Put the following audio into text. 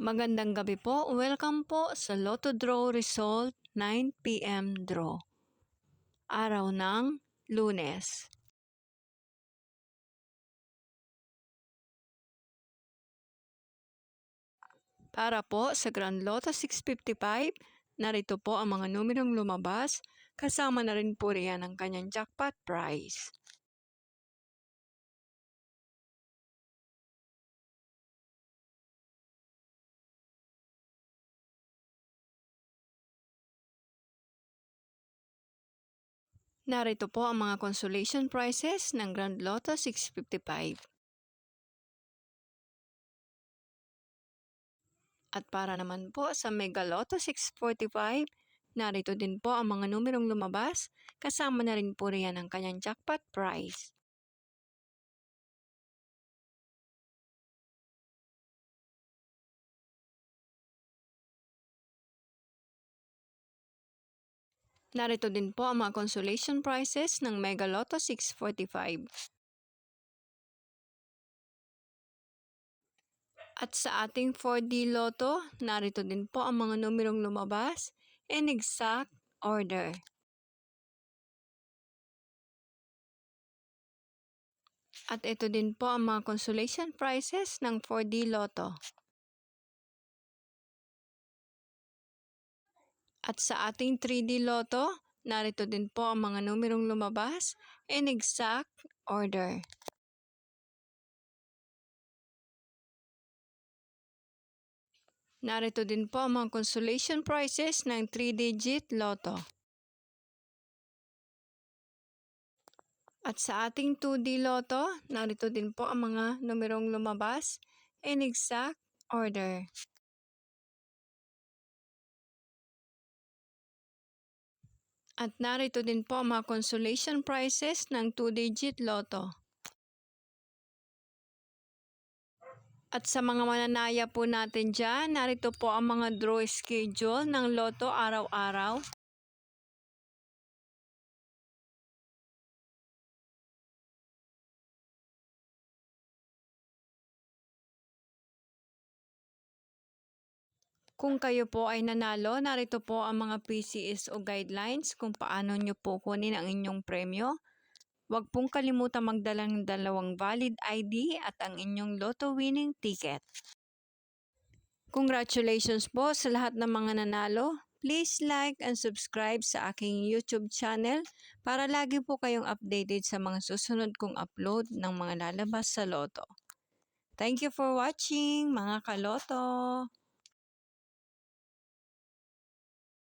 Magandang gabi po. Welcome po sa Lotto Draw Result 9 PM Draw. Araw ng Lunes. Para po sa Grand Lotto 655, narito po ang mga numerong lumabas, kasama na rin po riyan ang kanyang jackpot prize. Narito po ang mga consolation prizes ng Grand Lotto 655. At para naman po sa Mega Lotto 645, narito din po ang mga numerong lumabas, kasama na rin po riyan ang kanyang jackpot prize. Narito din po ang mga consolation prizes ng Mega Lotto 645. At sa ating 4D Lotto, narito din po ang mga numerong lumabas in exact order. At ito din po ang mga consolation prizes ng 4D Lotto. At sa ating 3D Lotto, narito din po ang mga numerong lumabas in exact order. Narito din po ang mga consolation prizes ng 3-digit Lotto. At sa ating 2D Lotto, narito din po ang mga numerong lumabas in exact order. At narito din po ang mga consolation prizes ng 2-digit Lotto. At sa mga mananaya po natin dyan, narito po ang mga draw schedule ng Lotto araw-araw. Kung kayo po ay nanalo, narito po ang mga PCSO guidelines kung paano nyo po kunin ang inyong premyo. Huwag pong kalimutan magdala ng 2 valid ID at ang inyong Lotto winning ticket. Congratulations po sa lahat ng mga nanalo. Please like and subscribe sa aking YouTube channel para lagi po kayong updated sa mga susunod kong upload ng mga lalabas sa Lotto. Thank you for watching, mga kaloto!